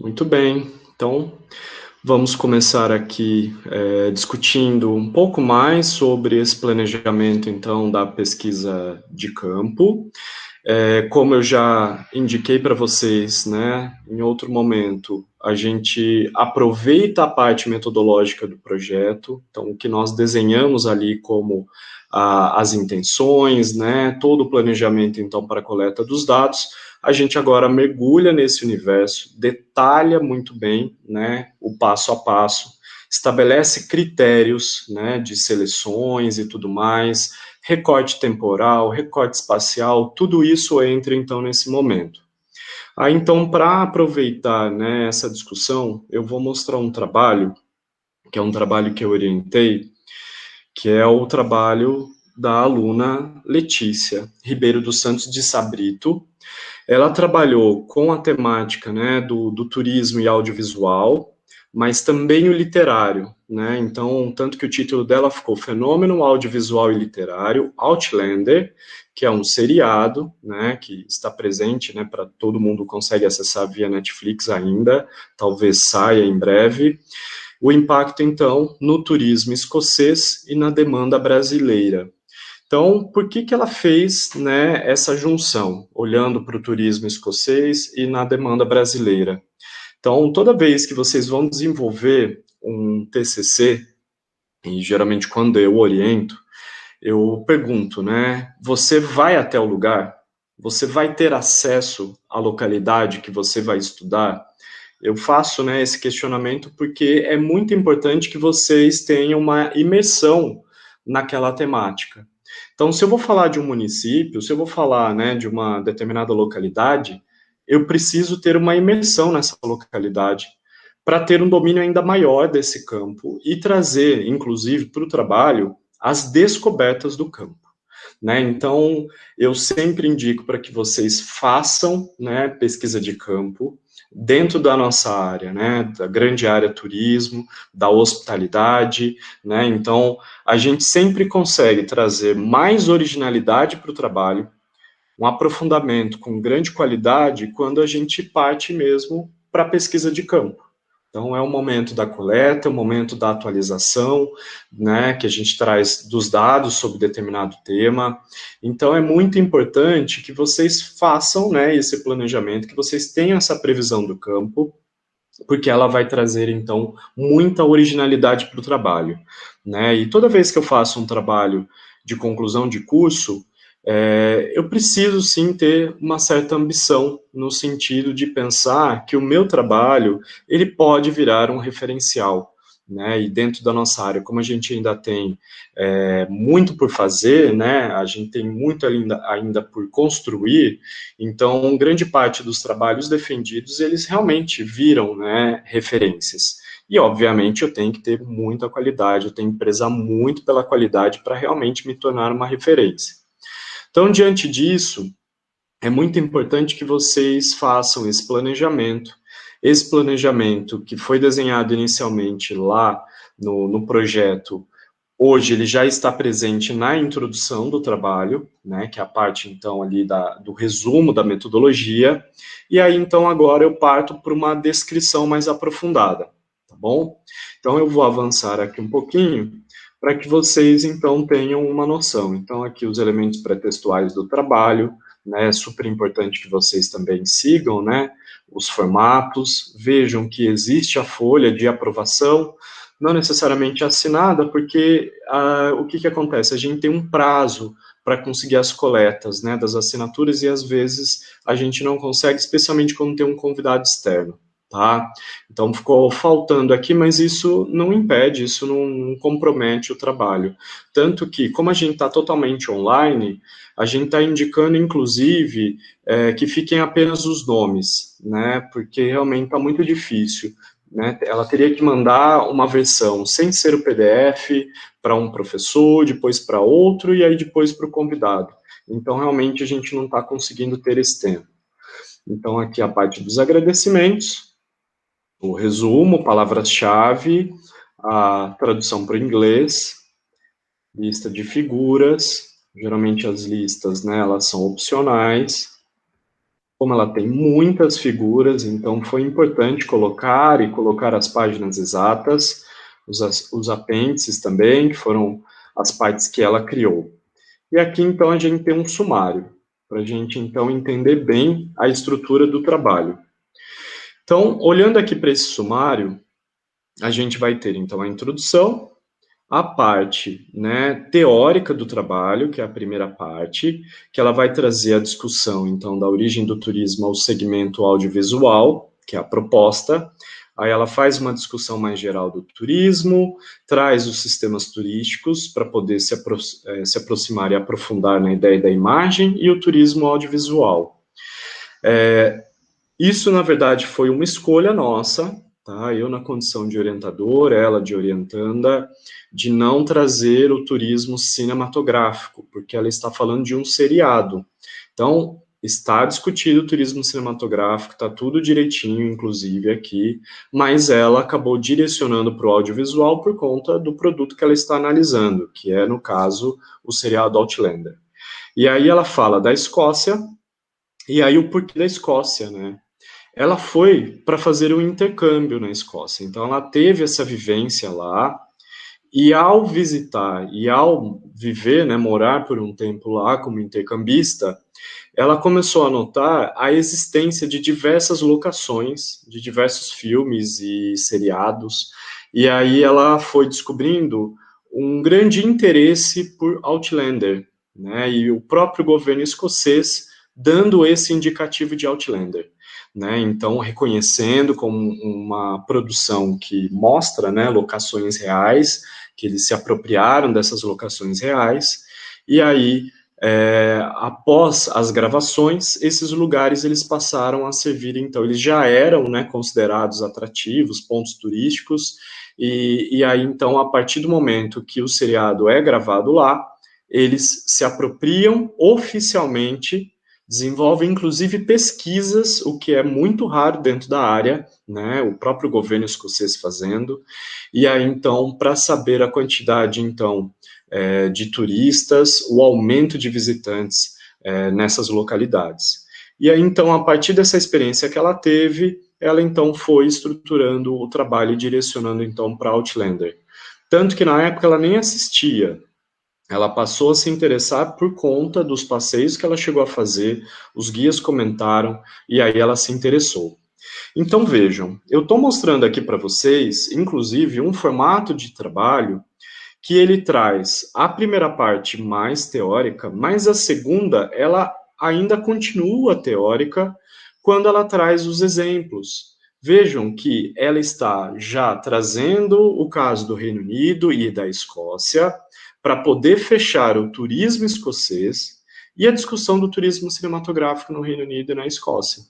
Muito bem, então vamos começar aqui discutindo um pouco mais sobre esse planejamento então da pesquisa de campo. Como eu já indiquei para vocês, né, em outro momento, a gente aproveita a parte metodológica do projeto, então o que nós desenhamos ali como as intenções, né, todo o planejamento então para a coleta dos dados, a gente agora mergulha nesse universo, detalha muito bem, né, o passo a passo, estabelece critérios, né, de seleções e tudo mais, recorte temporal, recorte espacial, tudo isso entra então nesse momento. Aí então, para aproveitar, né, essa discussão, eu vou mostrar um trabalho, que é um trabalho que eu orientei, que é o trabalho da aluna Letícia Ribeiro dos Santos de Sabrito. Ela trabalhou com a temática, né, do turismo e audiovisual, mas também o literário, né? Então, tanto que o título dela ficou Fenômeno Audiovisual e Literário, Outlander, que é um seriado, né, que está presente, né, para todo mundo consegue acessar via Netflix ainda, talvez saia em breve. O impacto, então, no turismo escocês e na demanda brasileira. Então, por que que ela fez, né, essa junção, olhando para o turismo escocês e na demanda brasileira? Então, toda vez que vocês vão desenvolver um TCC, e geralmente quando eu oriento, eu pergunto, né, você vai até o lugar? Você vai ter acesso à localidade que você vai estudar? Eu faço, né, esse questionamento porque é muito importante que vocês tenham uma imersão naquela temática. Então, se eu vou falar de um município, se eu vou falar, né, de uma determinada localidade, eu preciso ter uma imersão nessa localidade para ter um domínio ainda maior desse campo e trazer, inclusive, para o trabalho as descobertas do campo. Né? Então, eu sempre indico para que vocês façam, né, pesquisa de campo dentro da nossa área, né, da grande área turismo, da hospitalidade, né? Então, a gente sempre consegue trazer mais originalidade para o trabalho, um aprofundamento com grande qualidade quando a gente parte mesmo para a pesquisa de campo. Então, é o momento da coleta, é o momento da atualização, né, que a gente traz dos dados sobre determinado tema. Então, é muito importante que vocês façam, né, esse planejamento, que vocês tenham essa previsão do campo, porque ela vai trazer, então, muita originalidade para o trabalho. Né? E toda vez que eu faço um trabalho de conclusão de curso, eu preciso sim ter uma certa ambição no sentido de pensar que o meu trabalho ele pode virar um referencial, né? E dentro da nossa área, como a gente ainda tem muito por fazer, né? A gente tem muito ainda por construir. Então, grande parte dos trabalhos defendidos eles realmente viram, né, referências. E, obviamente, eu tenho que ter muita qualidade, eu tenho que prezar muito pela qualidade para realmente me tornar uma referência. Então, diante disso, é muito importante que vocês façam esse planejamento. Esse planejamento que foi desenhado inicialmente lá no projeto, hoje ele já está presente na introdução do trabalho, né, que é a parte, então, ali do resumo da metodologia, e aí, então, agora eu parto para uma descrição mais aprofundada, tá bom? Então, eu vou avançar aqui um pouquinho, para que vocês, então, tenham uma noção. Então, aqui os elementos pré-textuais do trabalho, né, é super importante que vocês também sigam, né, os formatos, vejam que existe a folha de aprovação, não necessariamente assinada, porque o que acontece? A gente tem um prazo para conseguir as coletas, né, das assinaturas e às vezes a gente não consegue, especialmente quando tem um convidado externo, tá? Então ficou faltando aqui, mas isso não impede, isso não compromete o trabalho. Tanto que, como a gente está totalmente online, a gente está indicando, inclusive, que fiquem apenas os nomes, né, porque realmente está muito difícil. Né? Ela teria que mandar uma versão sem ser o PDF para um professor, depois para outro e aí depois para o convidado. Então, realmente, a gente não está conseguindo ter esse tempo. Então, aqui a parte dos agradecimentos, o resumo, palavras-chave, a tradução para o inglês, lista de figuras, geralmente as listas, né, elas são opcionais, como ela tem muitas figuras, então foi importante colocar as páginas exatas, os apêndices também, que foram as partes que ela criou. E aqui, então, a gente tem um sumário, para a gente, então, entender bem a estrutura do trabalho. Então, olhando aqui para esse sumário, a gente vai ter, então, a introdução, a parte, né, teórica do trabalho, que é a primeira parte, que ela vai trazer a discussão, então, da origem do turismo ao segmento audiovisual, que é a proposta. Aí ela faz uma discussão mais geral do turismo, traz os sistemas turísticos para poder se aproximar e aprofundar na ideia da imagem e o turismo audiovisual. Isso, na verdade, foi uma escolha nossa, tá? Eu na condição de orientador, ela de orientanda, de não trazer o turismo cinematográfico, porque ela está falando de um seriado. Então, está discutido o turismo cinematográfico, está tudo direitinho, inclusive aqui, mas ela acabou direcionando para o audiovisual por conta do produto que ela está analisando, que é, no caso, o seriado Outlander. E aí ela fala da Escócia, e aí o porquê da Escócia, né? Ela foi para fazer um intercâmbio na Escócia, então ela teve essa vivência lá, e ao visitar e ao viver, né, morar por um tempo lá como intercambista, ela começou a notar a existência de diversas locações, de diversos filmes e seriados, e aí ela foi descobrindo um grande interesse por Outlander, né, e o próprio governo escocês dando esse indicativo de Outlander. Né, então, reconhecendo como uma produção que mostra, né, locações reais, que eles se apropriaram dessas locações reais, e aí, após as gravações, esses lugares eles passaram a servir, então, eles já eram, né, considerados atrativos, pontos turísticos, e aí, então, a partir do momento que o seriado é gravado lá, eles se apropriam oficialmente, desenvolvem inclusive pesquisas, o que é muito raro dentro da área, né, o próprio governo escocês fazendo, e aí então, para saber a quantidade então de turistas, o aumento de visitantes nessas localidades. E aí então, a partir dessa experiência que ela teve, ela então foi estruturando o trabalho e direcionando então para Outlander. Tanto que na época ela nem assistia, ela passou a se interessar por conta dos passeios que ela chegou a fazer, os guias comentaram, e aí ela se interessou. Então vejam, eu estou mostrando aqui para vocês, inclusive, um formato de trabalho que ele traz a primeira parte mais teórica, mas a segunda, ela ainda continua teórica quando ela traz os exemplos. Vejam que ela está já trazendo o caso do Reino Unido e da Escócia, para poder fechar o turismo escocês e a discussão do turismo cinematográfico no Reino Unido e na Escócia.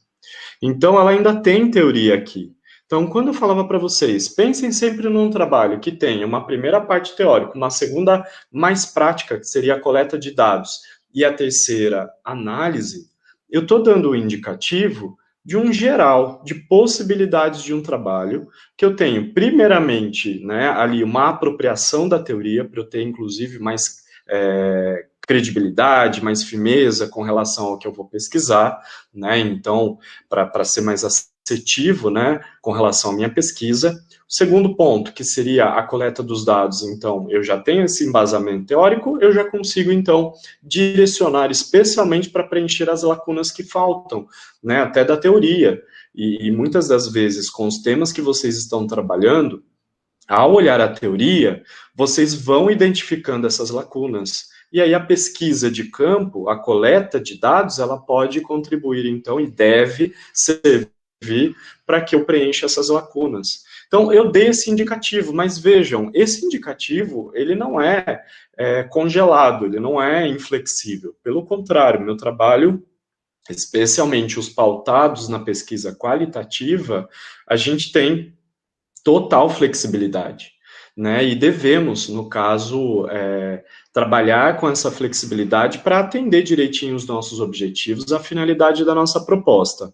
Então, ela ainda tem teoria aqui. Então, quando eu falava para vocês, pensem sempre num trabalho que tenha uma primeira parte teórica, uma segunda mais prática, que seria a coleta de dados, e a terceira, análise, eu estou dando o indicativo de um geral, de possibilidades de um trabalho, que eu tenho, primeiramente, né, ali uma apropriação da teoria, para eu ter, inclusive, mais credibilidade, mais firmeza com relação ao que eu vou pesquisar, né, então, para ser mais assertivo, né, com relação à minha pesquisa. O segundo ponto, que seria a coleta dos dados, então, eu já tenho esse embasamento teórico, eu já consigo, então, direcionar especialmente para preencher as lacunas que faltam, né, até da teoria. E muitas das vezes, com os temas que vocês estão trabalhando, ao olhar a teoria, vocês vão identificando essas lacunas. E aí a pesquisa de campo, a coleta de dados, ela pode contribuir, então, e deve servir para que eu preencha essas lacunas. Então, eu dei esse indicativo, mas vejam, esse indicativo, ele não é congelado, ele não é inflexível. Pelo contrário, meu trabalho, especialmente os pautados na pesquisa qualitativa, a gente tem total flexibilidade, né? E devemos, no caso, trabalhar com essa flexibilidade para atender direitinho os nossos objetivos, a finalidade da nossa proposta.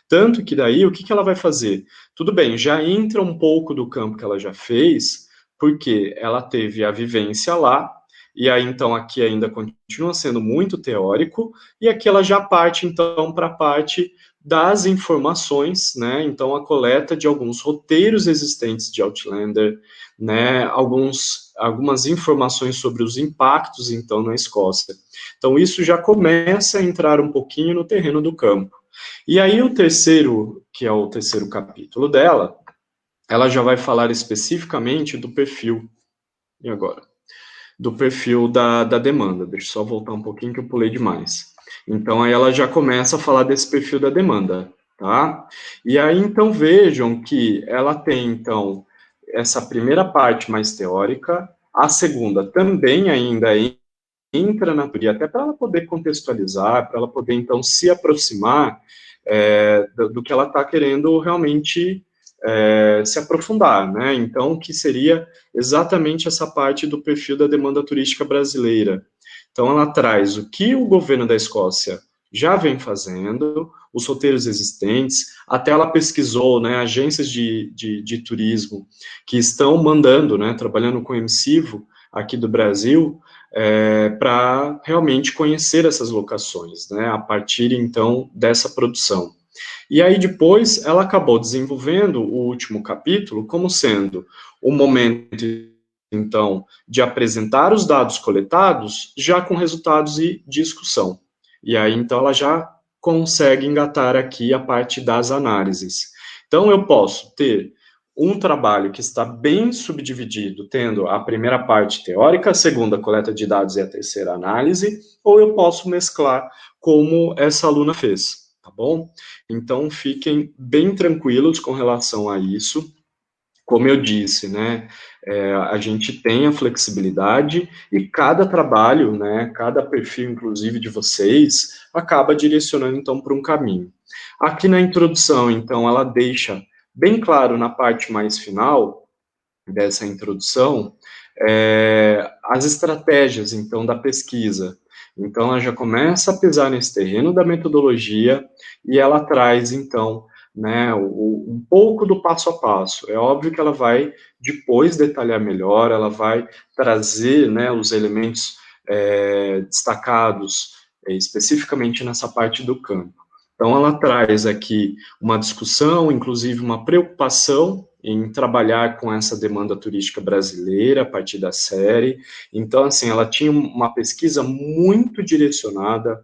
Tanto que daí, o que ela vai fazer? Tudo bem, já entra um pouco do campo que ela já fez, porque ela teve a vivência lá, e aí, então, aqui ainda continua sendo muito teórico, e aqui ela já parte, então, para a parte das informações, né, então a coleta de alguns roteiros existentes de Outlander, né, algumas informações sobre os impactos, então, na Escócia. Então, isso já começa a entrar um pouquinho no terreno do campo. E aí, o terceiro, que é o terceiro capítulo dela, ela já vai falar especificamente do perfil. E agora? Do perfil da demanda. Deixa eu só voltar um pouquinho que eu pulei demais. Então, aí ela já começa a falar desse perfil da demanda, tá? E aí, então, vejam que ela tem, então, essa primeira parte mais teórica, a segunda também ainda entra na teoria, até para ela poder contextualizar, para ela poder, então, se aproximar do que ela está querendo realmente se aprofundar, né? Então, que seria exatamente essa parte do perfil da demanda turística brasileira. Então, ela traz o que o governo da Escócia já vem fazendo, os roteiros existentes, até ela pesquisou, né, agências de turismo que estão mandando, né, trabalhando com emissivo aqui do Brasil, para realmente conhecer essas locações, né, a partir, então, dessa produção. E aí depois ela acabou desenvolvendo o último capítulo como sendo o momento, então, de apresentar os dados coletados já com resultados e discussão. E aí, então, ela já consegue engatar aqui a parte das análises. Então, eu posso ter um trabalho que está bem subdividido, tendo a primeira parte teórica, a segunda coleta de dados e a terceira análise, ou eu posso mesclar como essa aluna fez, tá bom? Então, fiquem bem tranquilos com relação a isso. Como eu disse, né, a gente tem a flexibilidade e cada trabalho, né, cada perfil, inclusive de vocês, acaba direcionando, então, para um caminho. Aqui na introdução, então, ela deixa bem claro na parte mais final dessa introdução, as estratégias, então, da pesquisa. Então, ela já começa a pisar nesse terreno da metodologia e ela traz, então, né, um pouco do passo a passo. É óbvio que ela vai depois detalhar melhor, ela vai trazer, né, os elementos destacados especificamente nessa parte do campo. Então, ela traz aqui uma discussão, inclusive uma preocupação em trabalhar com essa demanda turística brasileira a partir da série. Então, assim, ela tinha uma pesquisa muito direcionada,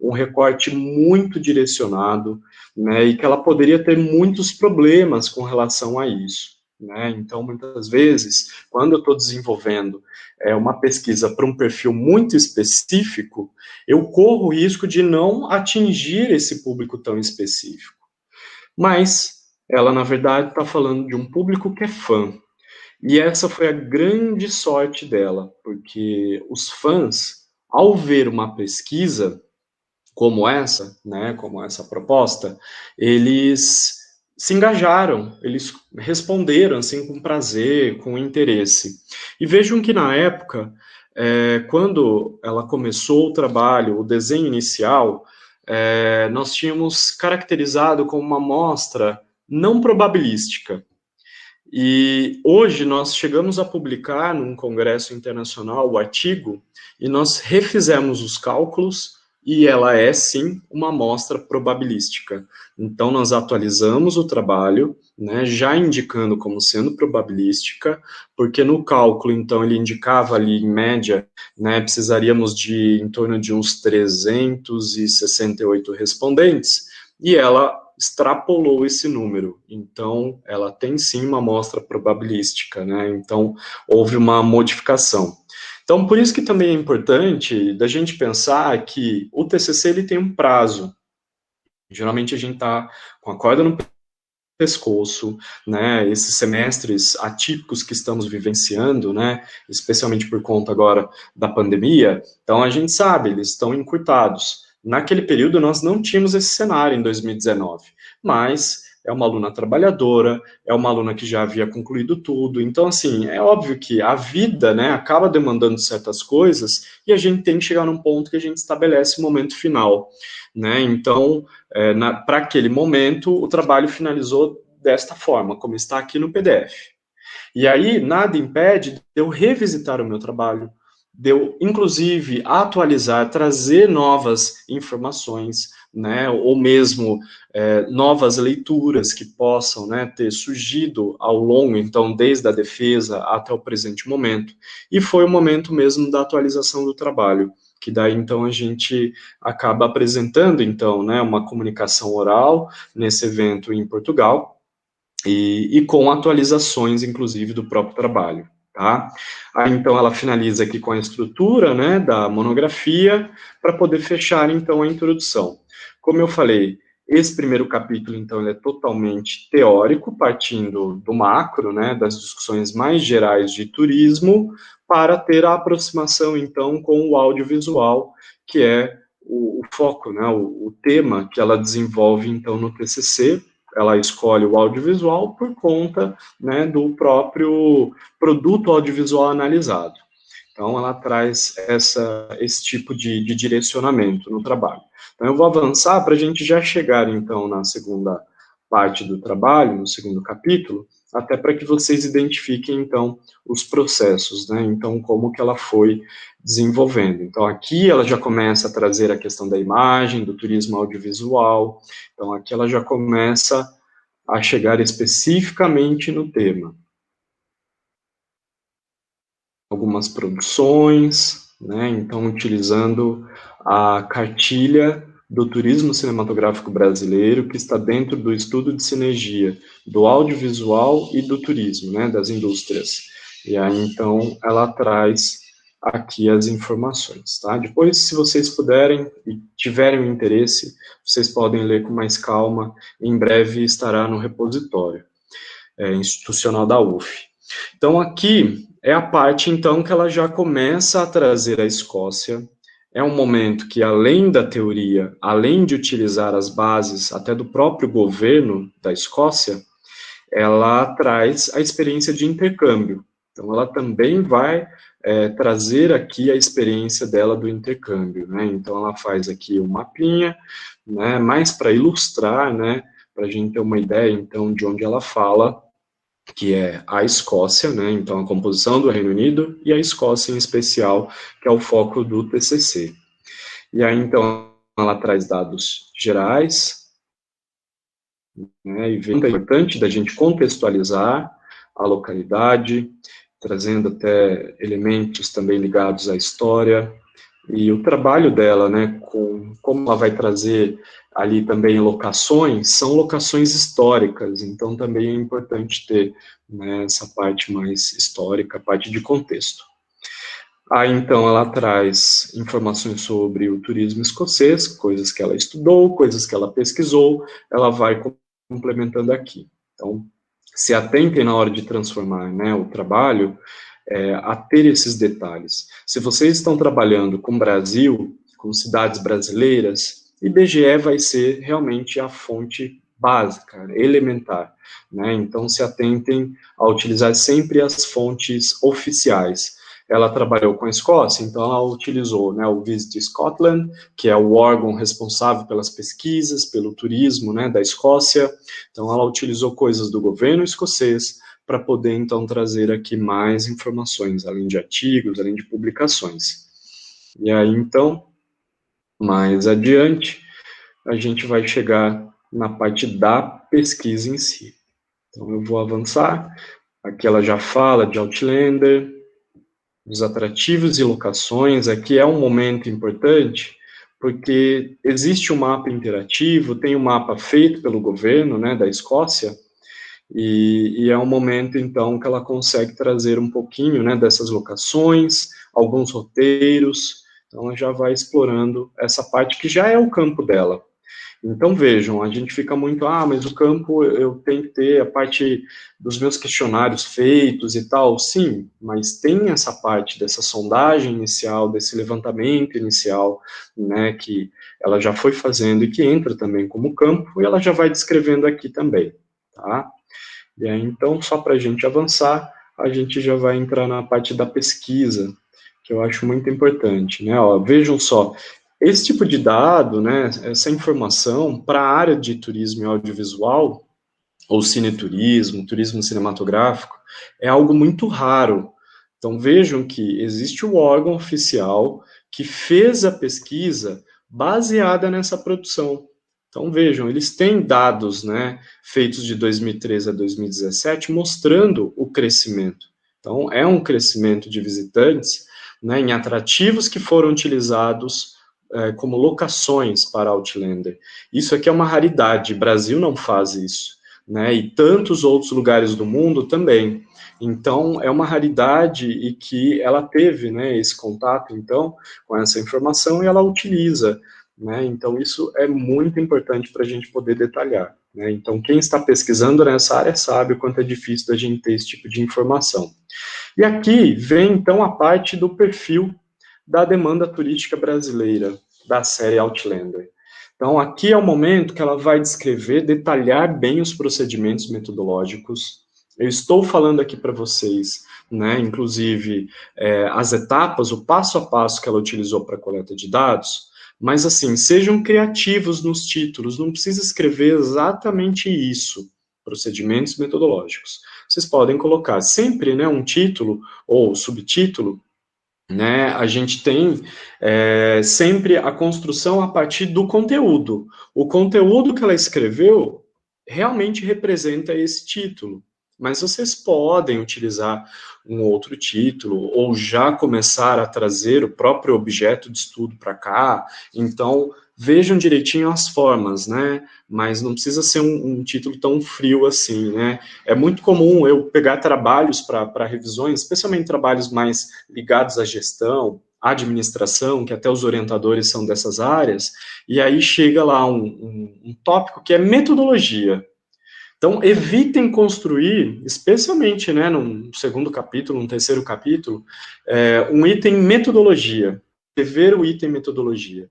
um recorte muito direcionado, né, e que ela poderia ter muitos problemas com relação a isso, né? Então, muitas vezes, quando eu estou desenvolvendo uma pesquisa para um perfil muito específico, eu corro o risco de não atingir esse público tão específico. Mas ela, na verdade, está falando de um público que é fã. E essa foi a grande sorte dela, porque os fãs, ao ver uma pesquisa como essa, né, como essa proposta, eles se engajaram, eles responderam assim com prazer, com interesse. E vejam que na época, quando ela começou o trabalho, o desenho inicial, nós tínhamos caracterizado como uma amostra não probabilística. E hoje nós chegamos a publicar num congresso internacional o artigo e nós refizemos os cálculos e ela é, sim, uma amostra probabilística. Então, nós atualizamos o trabalho, né, já indicando como sendo probabilística, porque no cálculo, então, ele indicava ali, em média, né, precisaríamos de em torno de uns 368 respondentes, e ela extrapolou esse número. Então, ela tem, sim, uma amostra probabilística, né, então, houve uma modificação. Então, por isso que também é importante da gente pensar que o TCC ele tem um prazo. Geralmente a gente está com a corda no pescoço, né, esses semestres atípicos que estamos vivenciando, né, especialmente por conta agora da pandemia, então a gente sabe, eles estão encurtados. Naquele período nós não tínhamos esse cenário em 2019, mas é uma aluna trabalhadora, é uma aluna que já havia concluído tudo, então, assim, é óbvio que a vida, né, acaba demandando certas coisas e a gente tem que chegar num ponto que a gente estabelece o momento final, né, então, para aquele momento, o trabalho finalizou desta forma, como está aqui no PDF. E aí, nada impede de eu revisitar o meu trabalho, inclusive, atualizar, trazer novas informações, né, ou mesmo novas leituras que possam, né, ter surgido ao longo, então, desde a defesa até o presente momento, e foi o momento mesmo da atualização do trabalho, que daí, então, a gente acaba apresentando, então, né, uma comunicação oral nesse evento em Portugal, e com atualizações, inclusive, do próprio trabalho. Tá? Aí, então, ela finaliza aqui com a estrutura, né, da monografia, para poder fechar, então, a introdução. Como eu falei, esse primeiro capítulo, então, ele é totalmente teórico, partindo do macro, né, das discussões mais gerais de turismo, para ter a aproximação, então, com o audiovisual, que é o foco, né, o tema que ela desenvolve, então, no TCC. Ela escolhe o audiovisual por conta, né, do próprio produto audiovisual analisado. Então, ela traz esse tipo de direcionamento no trabalho. Então, eu vou avançar para a gente já chegar, então, na segunda parte do trabalho, no segundo capítulo, até para que vocês identifiquem, então, os processos, né? Então, como que ela foi desenvolvendo. Então, aqui ela já começa a trazer a questão da imagem, do turismo audiovisual. Então, aqui ela já começa a chegar especificamente no tema. Algumas produções, né? Então, utilizando a cartilha do turismo cinematográfico brasileiro, que está dentro do estudo de sinergia do audiovisual e do turismo, né, das indústrias. E aí, então, ela traz aqui as informações, tá? Depois, se vocês puderem e tiverem interesse, vocês podem ler com mais calma, em breve estará no repositório institucional da UF. Então, aqui é a parte, então, que ela já começa a trazer a Escócia. É um momento que, além da teoria, além de utilizar as bases até do próprio governo da Escócia, ela traz a experiência de intercâmbio. Então, ela também vai trazer aqui a experiência dela do intercâmbio, né? Então, ela faz aqui um mapinha, né, mais para ilustrar, né, para a gente ter uma ideia, então, de onde ela fala, que é a Escócia, né, então a composição do Reino Unido, e a Escócia em especial, que é o foco do TCC. E aí, então, ela traz dados gerais, né, e é importante da gente contextualizar a localidade, trazendo até elementos também ligados à história, e o trabalho dela, né, como ela vai trazer ali também locações, são locações históricas, então também é importante ter, né, essa parte mais histórica, a parte de contexto. Aí, então, ela traz informações sobre o turismo escocês, coisas que ela estudou, coisas que ela pesquisou, ela vai complementando aqui. Então, se atentem na hora de transformar, né, o trabalho, a ter esses detalhes. Se vocês estão trabalhando com o Brasil, com cidades brasileiras, IBGE vai ser realmente a fonte básica, elementar, né? Então, se atentem a utilizar sempre as fontes oficiais. Ela trabalhou com a Escócia, então ela utilizou, né, o Visit Scotland, que é o órgão responsável pelas pesquisas, pelo turismo, né, da Escócia. Então, ela utilizou coisas do governo escocês para poder, então, trazer aqui mais informações, além de artigos, além de publicações. E aí, então, mais adiante, a gente vai chegar na parte da pesquisa em si. Então, eu vou avançar. Aqui ela já fala de Outlander, dos atrativos e locações. Aqui é um momento importante, porque existe um mapa interativo, tem um mapa feito pelo governo, né, da Escócia, e é um momento, então, que ela consegue trazer um pouquinho, né, dessas locações, alguns roteiros, então ela já vai explorando essa parte que já é o campo dela. Então, vejam, a gente fica muito, mas o campo eu tenho que ter a parte dos meus questionários feitos e tal. Sim, mas tem essa parte dessa sondagem inicial, desse levantamento inicial, né, que ela já foi fazendo e que entra também como campo, e ela já vai descrevendo aqui também, tá? E aí, então, só para a gente avançar, a gente já vai entrar na parte da pesquisa, que eu acho muito importante, né? Ó, vejam só, esse tipo de dado, né, essa informação para a área de turismo e audiovisual, ou cineturismo, turismo cinematográfico, é algo muito raro, Então vejam que existe o órgão oficial que fez a pesquisa baseada nessa produção. Então vejam, eles têm dados, né, feitos de 2013 a 2017 mostrando o crescimento. Então é um crescimento de visitantes, né, em atrativos que foram utilizados como locações para Outlander. Isso aqui é uma raridade, o Brasil não faz isso, né, e tantos outros lugares do mundo também. Então, é uma raridade e que ela teve, né, esse contato, então, com essa informação e ela utiliza, né, então isso é muito importante para a gente poder detalhar, né, então quem está pesquisando nessa área sabe o quanto é difícil da gente ter esse tipo de informação. E aqui vem, então, a parte do perfil da demanda turística brasileira, da série Outlander. Então, aqui é o momento que ela vai descrever, detalhar bem os procedimentos metodológicos. Eu estou falando aqui para vocês, né, inclusive, as etapas, o passo a passo que ela utilizou para a coleta de dados, mas, assim, sejam criativos nos títulos, não precisa escrever exatamente isso, procedimentos metodológicos. Vocês podem colocar sempre, né, um título ou subtítulo, né, a gente tem sempre a construção a partir do conteúdo. O conteúdo que ela escreveu realmente representa esse título, mas vocês podem utilizar um outro título ou já começar a trazer o próprio objeto de estudo para cá. Então, vejam direitinho as formas, né? Mas não precisa ser um título tão frio assim, né? É muito comum eu pegar trabalhos para revisões, especialmente trabalhos mais ligados à gestão, à administração, que até os orientadores são dessas áreas, e aí chega lá um tópico que é metodologia. Então, evitem construir, especialmente, né, num segundo capítulo, num terceiro capítulo, um item metodologia, escrever o item metodologia.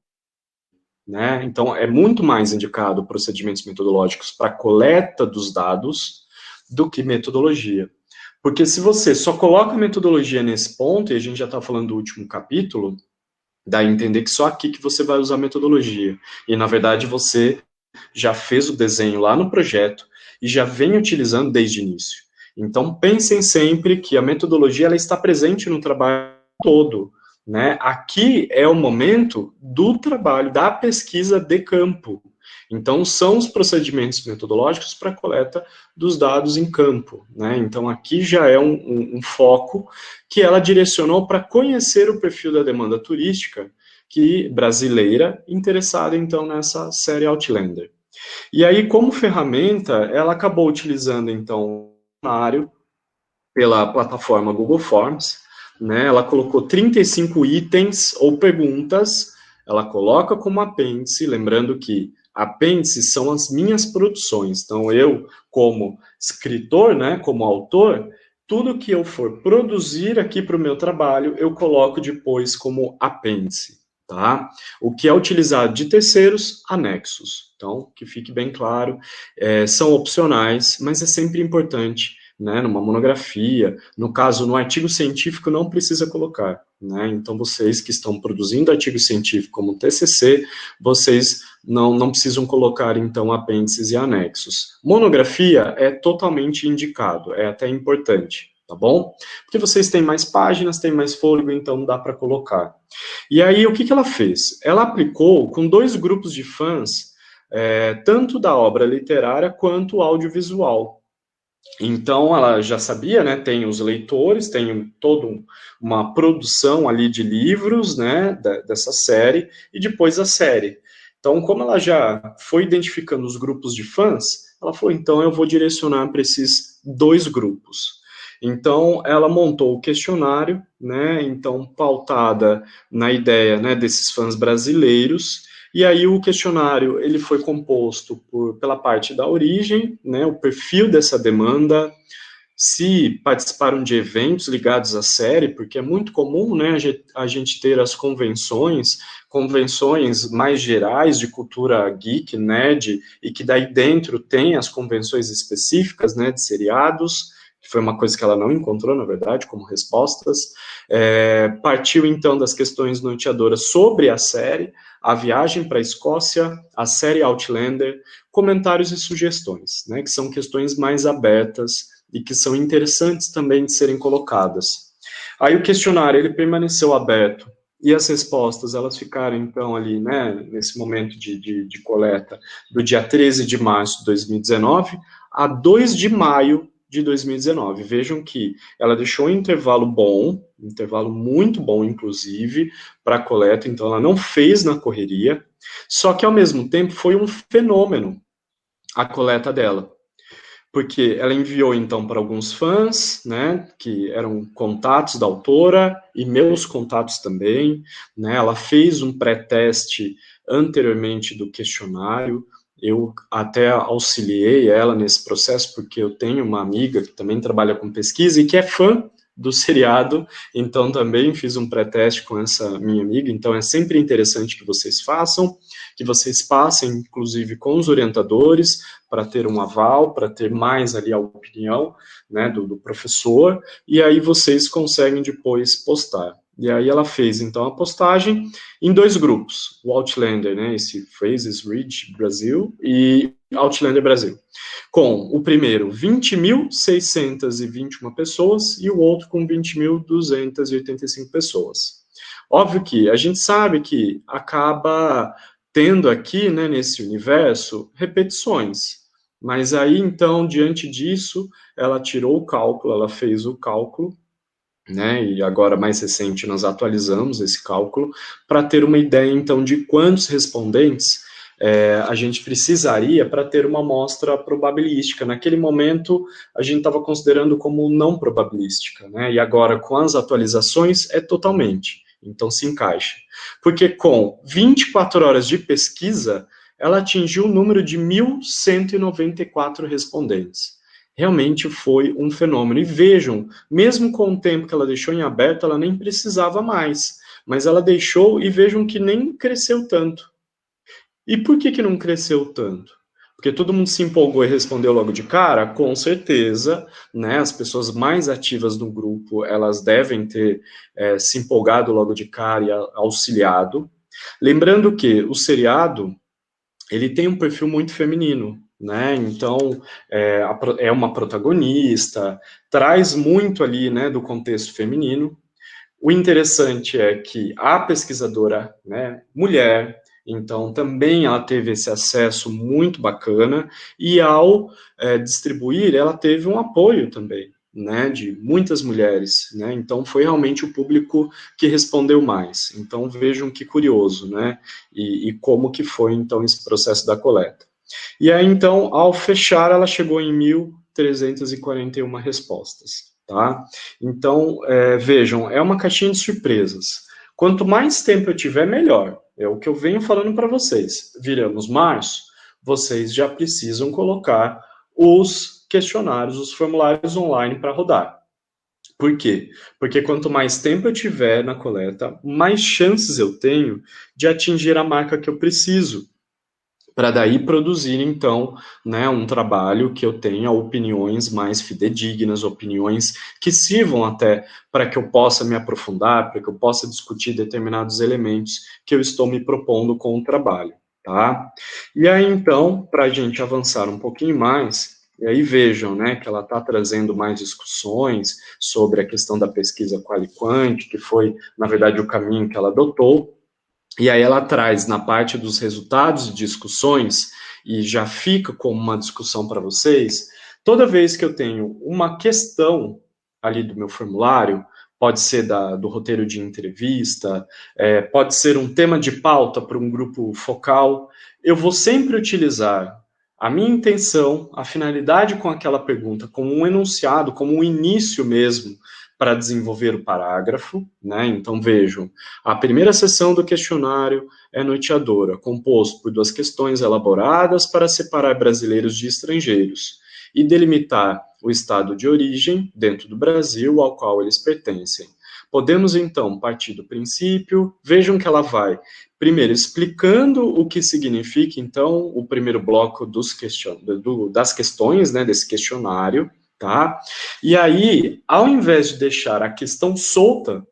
Né? Então, é muito mais indicado procedimentos metodológicos para coleta dos dados do que metodologia. Porque se você só coloca metodologia nesse ponto, e a gente já está falando do último capítulo, dá a entender que só aqui que você vai usar metodologia. E, na verdade, você já fez o desenho lá no projeto e já vem utilizando desde o início. Então, pensem sempre que a metodologia ela está presente no trabalho todo. Né? Aqui é o momento do trabalho, da pesquisa de campo. Então, são os procedimentos metodológicos para a coleta dos dados em campo. Né? Então, aqui já é um foco que ela direcionou para conhecer o perfil da demanda turística brasileira, interessada, então, nessa série Outlander. E aí, como ferramenta, ela acabou utilizando, então, o questionário pela plataforma Google Forms, né? Ela colocou 35 itens ou perguntas, ela coloca como apêndice, lembrando que apêndices são as minhas produções. Então, eu, como escritor, né, como autor, tudo que eu for produzir aqui para o meu trabalho, eu coloco depois como apêndice. Tá? O que é utilizado de terceiros, anexos. Então, que fique bem claro, são opcionais, mas é sempre importante, né, numa monografia, no caso, no artigo científico não precisa colocar, né, então vocês que estão produzindo artigo científico como TCC, vocês não precisam colocar, então, apêndices e anexos. Monografia é totalmente indicado, é até importante, tá bom? Porque vocês têm mais páginas, têm mais fôlego, então dá para colocar. E aí, o que ela fez? Ela aplicou com 2 grupos de fãs, tanto da obra literária quanto audiovisual. Então, ela já sabia, né, tem os leitores, tem toda uma produção ali de livros, né, dessa série, e depois a série. Então, como ela já foi identificando os grupos de fãs, ela falou, então eu vou direcionar para esses 2 grupos. Então, ela montou o questionário, né, então pautada na ideia, né, desses fãs brasileiros, e aí o questionário ele foi composto pela parte da origem, né, o perfil dessa demanda, se participaram de eventos ligados à série, porque é muito comum, né, a gente ter as convenções mais gerais de cultura geek, nerd, e que daí dentro tem as convenções específicas, né, de seriados, que foi uma coisa que ela não encontrou, na verdade, como respostas. Partiu, então, das questões norteadoras sobre a série, a viagem para a Escócia, a série Outlander, comentários e sugestões, né, que são questões mais abertas e que são interessantes também de serem colocadas. Aí o questionário, ele permaneceu aberto, e as respostas, elas ficaram, então, ali, né, nesse momento de coleta, do dia 13 de março de 2019 a 2 de maio de 2019. Vejam que ela deixou um intervalo bom, um intervalo muito bom, inclusive, para a coleta, então ela não fez na correria, só que, ao mesmo tempo, foi um fenômeno a coleta dela, porque ela enviou, então, para alguns fãs, né, que eram contatos da autora, e meus contatos também, né, ela fez um pré-teste anteriormente do questionário, eu até auxiliei ela nesse processo, porque eu tenho uma amiga que também trabalha com pesquisa e que é fã do seriado, então também fiz um pré-teste com essa minha amiga, então é sempre interessante que vocês façam, que vocês passem, inclusive, com os orientadores, para ter um aval, para ter mais ali a opinião, né, do professor, e aí vocês conseguem depois postar. E aí ela fez, então, a postagem em 2 grupos, o Outlander, né, esse Phrases Read Brasil e Outlander Brasil, com o primeiro 20.621 pessoas e o outro com 20.285 pessoas. Óbvio que a gente sabe que acaba tendo aqui, né, nesse universo, repetições, mas aí, então, diante disso, ela tirou o cálculo, ela fez o cálculo, né, e agora, mais recente, nós atualizamos esse cálculo, para ter uma ideia, então, de quantos respondentes a gente precisaria para ter uma amostra probabilística. Naquele momento, a gente estava considerando como não probabilística, né, e agora, com as atualizações, é totalmente. Então, se encaixa. Porque com 24 horas de pesquisa, ela atingiu o número de 1.194 respondentes. Realmente foi um fenômeno. E vejam, mesmo com o tempo que ela deixou em aberto, ela nem precisava mais. Mas ela deixou e vejam que nem cresceu tanto. E por que não cresceu tanto? Porque todo mundo se empolgou e respondeu logo de cara? Com certeza, né, as pessoas mais ativas no grupo, elas devem ter se empolgado logo de cara e auxiliado. Lembrando que o seriado, ele tem um perfil muito feminino, né, então é uma protagonista, traz muito ali, né, do contexto feminino. O interessante é que a pesquisadora, né, mulher, então também ela teve esse acesso muito bacana, e ao distribuir, ela teve um apoio também, né, de muitas mulheres, né, então foi realmente o público que respondeu mais. Então vejam que curioso, né, e como que foi então esse processo da coleta. E aí então, ao fechar, ela chegou em 1.341 respostas. Tá? Então, vejam, é uma caixinha de surpresas. Quanto mais tempo eu tiver, melhor. É o que eu venho falando para vocês. Viramos março, vocês já precisam colocar os questionários, os formulários online para rodar. Por quê? Porque quanto mais tempo eu tiver na coleta, mais chances eu tenho de atingir a marca que eu preciso, para daí produzir, então, né, um trabalho que eu tenha opiniões mais fidedignas, opiniões que sirvam até para que eu possa me aprofundar, para que eu possa discutir determinados elementos que eu estou me propondo com o trabalho, tá? E aí, então, para a gente avançar um pouquinho mais, e aí vejam, né, que ela está trazendo mais discussões sobre a questão da pesquisa quali-quant, que foi, na verdade, o caminho que ela adotou. E aí ela traz na parte dos resultados e discussões, e já fica como uma discussão para vocês, toda vez que eu tenho uma questão ali do meu formulário, pode ser do roteiro de entrevista, pode ser um tema de pauta para um grupo focal, eu vou sempre utilizar a minha intenção, a finalidade com aquela pergunta, como um enunciado, como um início mesmo, para desenvolver o parágrafo, né? Então vejam, a primeira seção do questionário é norteadora, composto por 2 questões elaboradas para separar brasileiros de estrangeiros e delimitar o estado de origem dentro do Brasil ao qual eles pertencem. Podemos então partir do princípio, vejam que ela vai primeiro explicando o que significa então o primeiro bloco das questões, né, desse questionário. Tá? E aí, ao invés de deixar a questão solta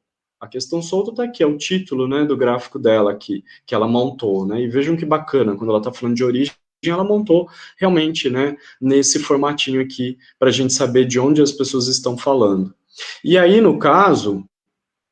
está aqui, é o título, né, do gráfico dela aqui, que ela montou, né, e vejam que bacana, quando ela está falando de origem, ela montou realmente, né, nesse formatinho aqui, para a gente saber de onde as pessoas estão falando. E aí, no caso,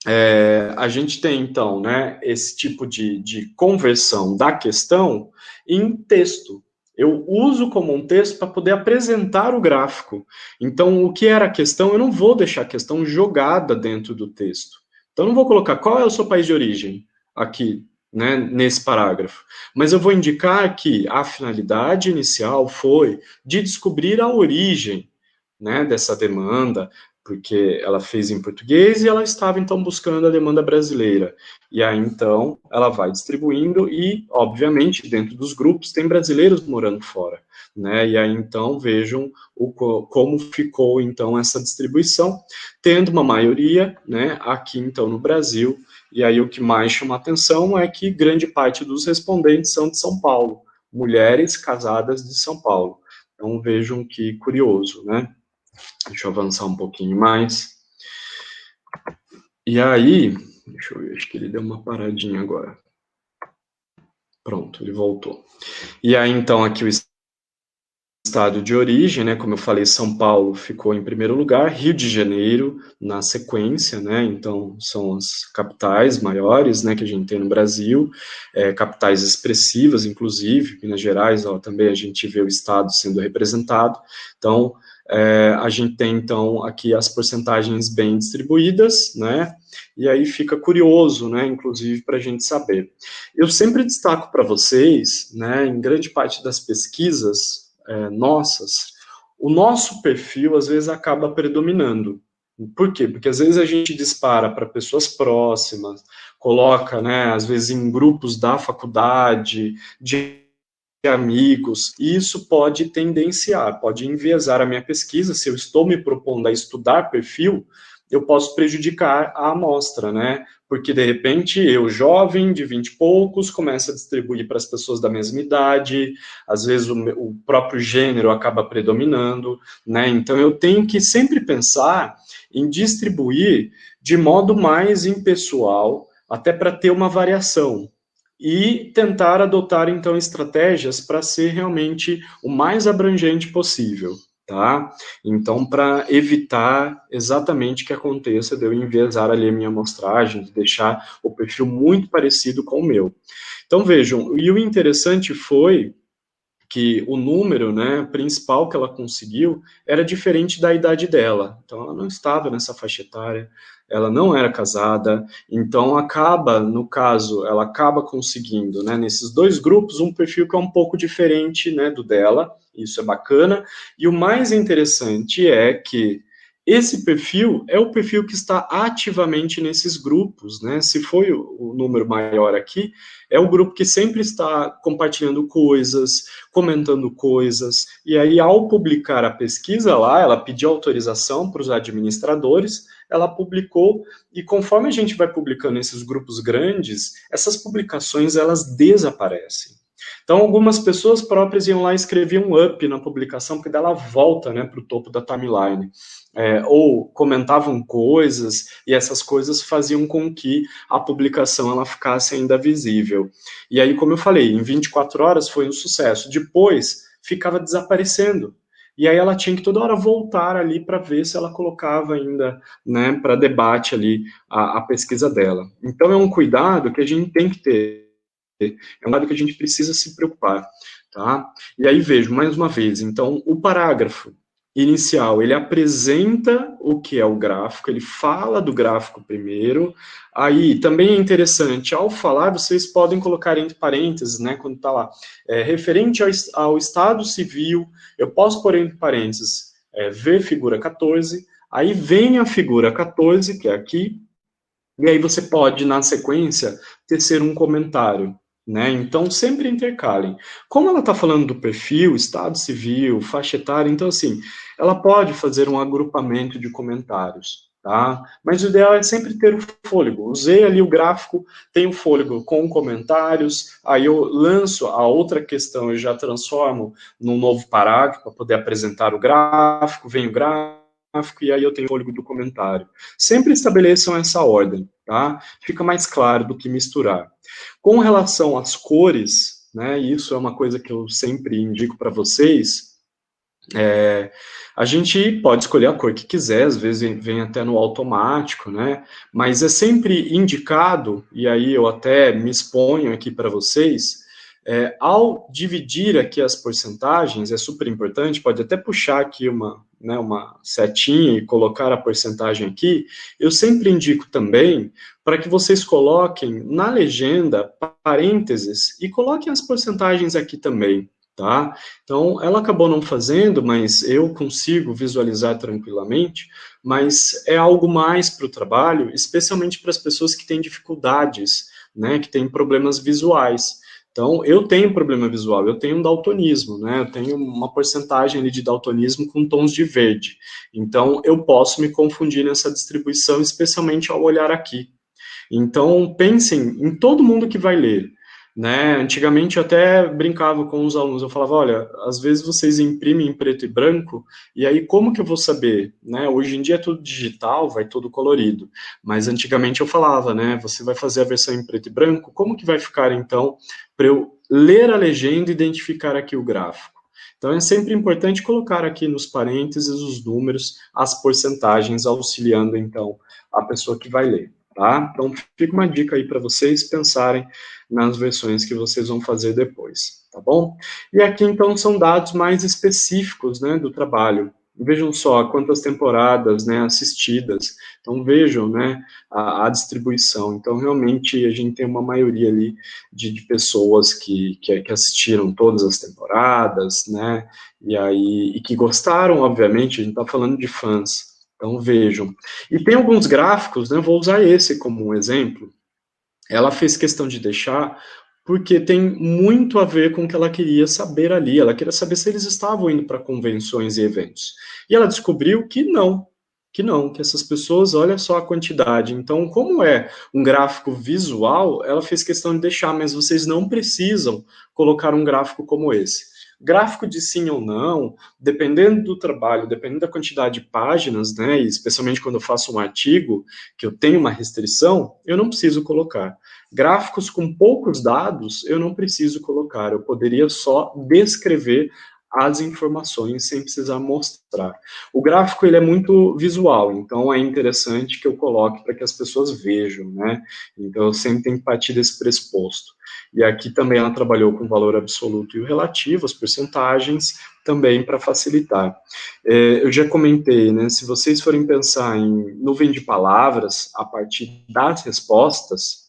a gente tem, então, né, esse tipo de conversão da questão em texto. Eu uso como um texto para poder apresentar o gráfico. Então, o que era a questão, eu não vou deixar a questão jogada dentro do texto. Então, eu não vou colocar qual é o seu país de origem aqui, né, nesse parágrafo. Mas eu vou indicar que a finalidade inicial foi de descobrir a origem, né, dessa demanda, porque ela fez em português e ela estava, então, buscando a demanda brasileira. E aí, então, ela vai distribuindo e, obviamente, dentro dos grupos tem brasileiros morando fora, né? E aí, então, vejam como ficou, então, essa distribuição, tendo uma maioria, né, aqui, então, no Brasil. E aí, o que mais chama a atenção é que grande parte dos respondentes são de São Paulo, mulheres casadas de São Paulo. Então, vejam que curioso, né? Deixa eu avançar um pouquinho mais. E aí, deixa eu ver, acho que ele deu uma paradinha agora. Pronto, ele voltou. E aí, então, aqui o estado de origem, né, como eu falei, São Paulo ficou em primeiro lugar, Rio de Janeiro na sequência, né, então são as capitais maiores, né, que a gente tem no Brasil, capitais expressivas, inclusive, Minas Gerais, ó, também a gente vê o estado sendo representado, então a gente tem, então, aqui as porcentagens bem distribuídas, né, e aí fica curioso, né, inclusive, para a gente saber. Eu sempre destaco para vocês, né, em grande parte das pesquisas nossas, o nosso perfil, às vezes, acaba predominando. Por quê? Porque, às vezes, a gente dispara para pessoas próximas, coloca, né, às vezes, em grupos da faculdade, de amigos, e isso pode tendenciar, pode enviesar a minha pesquisa. Se eu estou me propondo a estudar perfil, eu posso prejudicar a amostra, né? Porque, de repente, eu, jovem, de 20 e poucos, começo a distribuir para as pessoas da mesma idade, às vezes o próprio gênero acaba predominando, né? Então, eu tenho que sempre pensar em distribuir de modo mais impessoal, até para ter uma variação, e tentar adotar, então, estratégias para ser realmente o mais abrangente possível, tá? Então, para evitar exatamente que aconteça de eu enviesar ali a minha amostragem, de deixar o perfil muito parecido com o meu. Então, vejam, e o interessante foi que o número, né, principal que ela conseguiu era diferente da idade dela. Então, ela não estava nessa faixa etária, ela não era casada, então acaba, no caso, ela acaba conseguindo, né, nesses dois grupos, um perfil que é um pouco diferente, né, do dela, isso é bacana, e o mais interessante é que esse perfil é o perfil que está ativamente nesses grupos, né, se foi o número maior aqui, é o grupo que sempre está compartilhando coisas, comentando coisas, e aí ao publicar a pesquisa lá, ela pediu autorização para os administradores, ela publicou, e conforme a gente vai publicando esses grupos grandes, essas publicações elas desaparecem. Então, algumas pessoas próprias iam lá e escreviam um up na publicação, porque dela volta, né, para o topo da timeline. Ou comentavam coisas, e essas coisas faziam com que a publicação ela ficasse ainda visível. E aí, como eu falei, em 24 horas foi um sucesso. Depois, ficava desaparecendo. E aí ela tinha que toda hora voltar ali para ver se ela colocava ainda, né, para debate ali a pesquisa dela. Então é um cuidado que a gente tem que ter, é um cuidado que a gente precisa se preocupar, tá? E aí vejo, mais uma vez, então o parágrafo inicial, ele apresenta o que é o gráfico, ele fala do gráfico primeiro, aí também é interessante, ao falar, vocês podem colocar entre parênteses, né, quando está lá, referente ao Estado Civil, eu posso pôr entre parênteses, ver figura 14, aí vem a figura 14, que é aqui, e aí você pode, na sequência, tecer um comentário, né? Então, sempre intercalem. Como ela está falando do perfil, estado civil, faixa etária, então, assim, ela pode fazer um agrupamento de comentários, tá? Mas o ideal é sempre ter o fôlego. Usei ali o gráfico, tem o fôlego com comentários, aí eu lanço a outra questão, eu já transformo num novo parágrafo para poder apresentar o gráfico, vem o gráfico, e aí eu tenho o fôlego do comentário. Sempre estabeleçam essa ordem, tá? Fica mais claro do que misturar. Com relação às cores, né, isso é uma coisa que eu sempre indico para vocês, A gente pode escolher a cor que quiser, às vezes vem até no automático, né? Mas é sempre indicado, e aí eu até me exponho aqui para vocês, ao dividir aqui as porcentagens, é super importante, pode até puxar aqui uma setinha e colocar a porcentagem aqui, eu sempre indico também para que vocês coloquem na legenda parênteses e coloquem as porcentagens aqui também, tá? Então, ela acabou não fazendo, mas eu consigo visualizar tranquilamente, mas é algo mais para o trabalho, especialmente para as pessoas que têm dificuldades, né, que têm problemas visuais. Então, eu tenho problema visual, eu tenho um daltonismo, né, eu tenho uma porcentagem ali de daltonismo com tons de verde. Então, eu posso me confundir nessa distribuição, especialmente ao olhar aqui. Então, pensem em todo mundo que vai ler, né? Antigamente eu até brincava com os alunos, eu falava, olha, às vezes vocês imprimem em preto e branco, e aí como que eu vou saber, né? Hoje em dia é tudo digital, vai tudo colorido, mas antigamente eu falava, né? Você vai fazer a versão em preto e branco, como que vai ficar então para eu ler a legenda e identificar aqui o gráfico? Então é sempre importante colocar aqui nos parênteses os números, as porcentagens, auxiliando então a pessoa que vai ler. Tá? Então, fica uma dica aí para vocês pensarem nas versões que vocês vão fazer depois, tá bom? E aqui, então, são dados mais específicos, né, do trabalho. Vejam só quantas temporadas, né, assistidas. Então, vejam, né, a distribuição. Então, realmente, a gente tem uma maioria ali de pessoas que assistiram todas as temporadas, né, e que gostaram, obviamente, a gente está falando de fãs. Então, vejam. E tem alguns gráficos, né, vou usar esse como um exemplo. Ela fez questão de deixar, porque tem muito a ver com o que ela queria saber ali. Ela queria saber se eles estavam indo para convenções e eventos. E ela descobriu que essas pessoas, olha só a quantidade. Então, como é um gráfico visual, ela fez questão de deixar, mas vocês não precisam colocar um gráfico como esse. Gráfico de sim ou não, dependendo do trabalho, dependendo da quantidade de páginas, né, e especialmente quando eu faço um artigo, que eu tenho uma restrição, eu não preciso colocar. Gráficos com poucos dados, eu não preciso colocar, eu poderia só descrever as informações sem precisar mostrar. O gráfico ele é muito visual, então é interessante que eu coloque para que as pessoas vejam, né? Então eu sempre tenho que partir desse pressuposto. E aqui também ela trabalhou com o valor absoluto e o relativo, as porcentagens, também para facilitar. Eu já comentei, né? Se vocês forem pensar em nuvem de palavras a partir das respostas,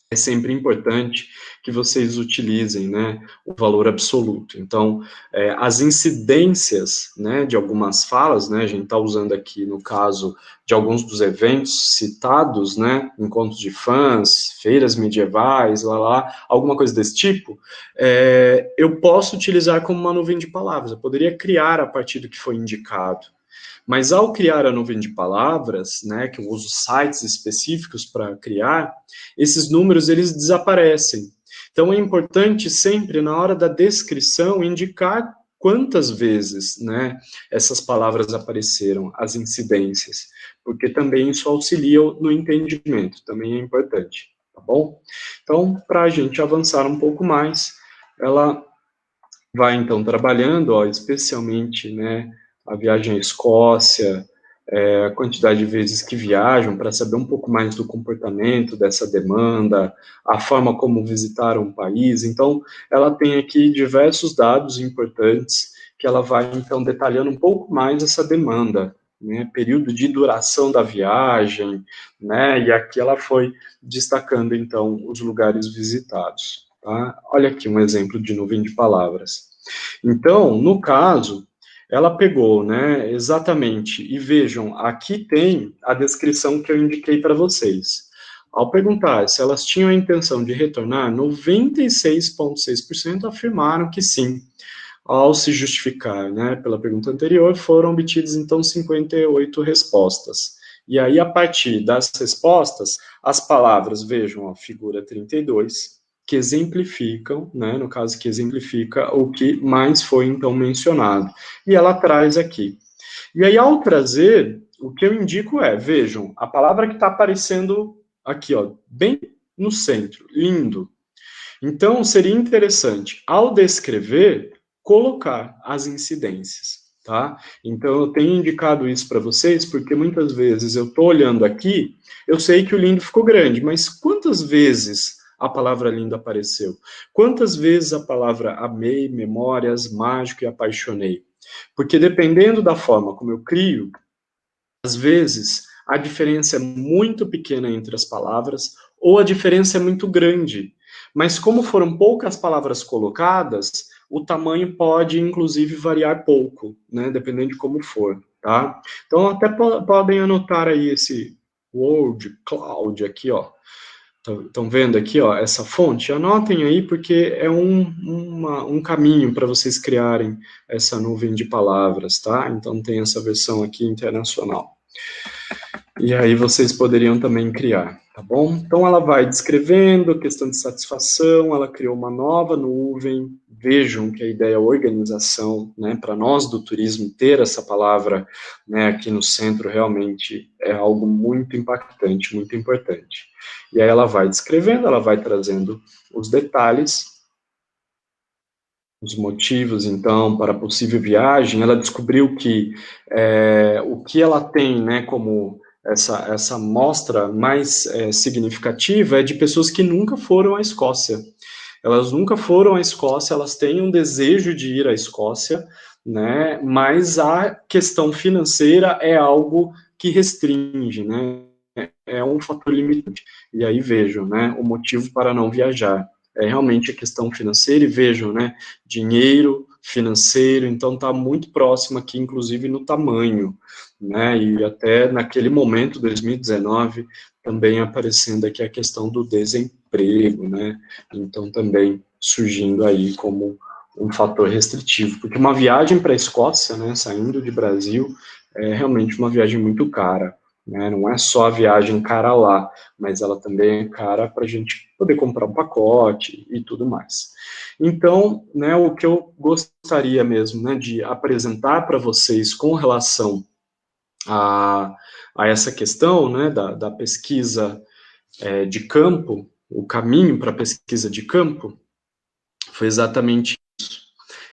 é sempre importante que vocês utilizem, né, o valor absoluto. Então, as incidências, né, de algumas falas, né, a gente está usando aqui no caso de alguns dos eventos citados, né, encontros de fãs, feiras medievais, alguma coisa desse tipo, eu posso utilizar como uma nuvem de palavras, eu poderia criar a partir do que foi indicado. Mas ao criar a nuvem de palavras, né, que eu uso sites específicos para criar, esses números eles desaparecem. Então é importante sempre na hora da descrição indicar quantas vezes, né, essas palavras apareceram, as incidências, porque também isso auxilia no entendimento, também é importante, tá bom? Então, para a gente avançar um pouco mais, ela vai então trabalhando, ó, especialmente, né, a viagem à Escócia, a quantidade de vezes que viajam, para saber um pouco mais do comportamento dessa demanda, a forma como visitaram o país. Então, ela tem aqui diversos dados importantes que ela vai, então, detalhando um pouco mais essa demanda, né, período de duração da viagem, né, e aqui ela foi destacando, então, os lugares visitados. Tá? Olha aqui um exemplo de nuvem de palavras. Então, no caso, ela pegou, né, exatamente, e vejam, aqui tem a descrição que eu indiquei para vocês. Ao perguntar se elas tinham a intenção de retornar, 96,6% afirmaram que sim. Ao se justificar, né, pela pergunta anterior, foram obtidas, então, 58 respostas. E aí, a partir das respostas, as palavras, vejam, a figura 32, que exemplificam, né, no caso que exemplifica o que mais foi, então, mencionado. E ela traz aqui. E aí, ao trazer, o que eu indico vejam, a palavra que está aparecendo aqui, ó, bem no centro, lindo. Então, seria interessante, ao descrever, colocar as incidências. tá? Então, eu tenho indicado isso para vocês, porque muitas vezes eu estou olhando aqui, eu sei que o lindo ficou grande, mas quantas vezes a palavra lindo apareceu? Quantas vezes a palavra amei, memórias, mágico e apaixonei? Porque dependendo da forma como eu crio, às vezes a diferença é muito pequena entre as palavras, ou a diferença é muito grande. Mas como foram poucas palavras colocadas, o tamanho pode, inclusive, variar pouco, né, dependendo de como for, tá? Então, até podem anotar aí esse Word Cloud aqui, ó. Estão vendo aqui, ó, essa fonte? Anotem aí, porque é um caminho para vocês criarem essa nuvem de palavras, tá? Então, tem essa versão aqui internacional. E aí vocês poderiam também criar, tá bom? Então ela vai descrevendo questão de satisfação, ela criou uma nova nuvem. Vejam que a ideia é organização, né? Para nós do turismo, ter essa palavra, né, aqui no centro realmente é algo muito impactante, muito importante. E aí ela vai descrevendo, ela vai trazendo os detalhes, os motivos, então, para a possível viagem. Ela descobriu que o que ela tem, né, como essa amostra mais significativa é de pessoas que nunca foram à Escócia. Elas nunca foram à Escócia, elas têm um desejo de ir à Escócia, né, mas a questão financeira é algo que restringe, né, é um fator limitante. E aí vejam, né, o motivo para não viajar. É realmente a questão financeira, e vejam, né, dinheiro, financeiro, então está muito próximo aqui, inclusive no tamanho, né, e até naquele momento, 2019, também aparecendo aqui a questão do desemprego, né, então também surgindo aí como um fator restritivo, porque uma viagem para a Escócia, né, saindo de Brasil, é realmente uma viagem muito cara, né, não é só a viagem cara lá, mas ela também é cara para a gente poder comprar um pacote e tudo mais. Então, né, o que eu gostaria mesmo, né, de apresentar para vocês com relação a essa questão, né, da pesquisa de campo, o caminho para a pesquisa de campo, foi exatamente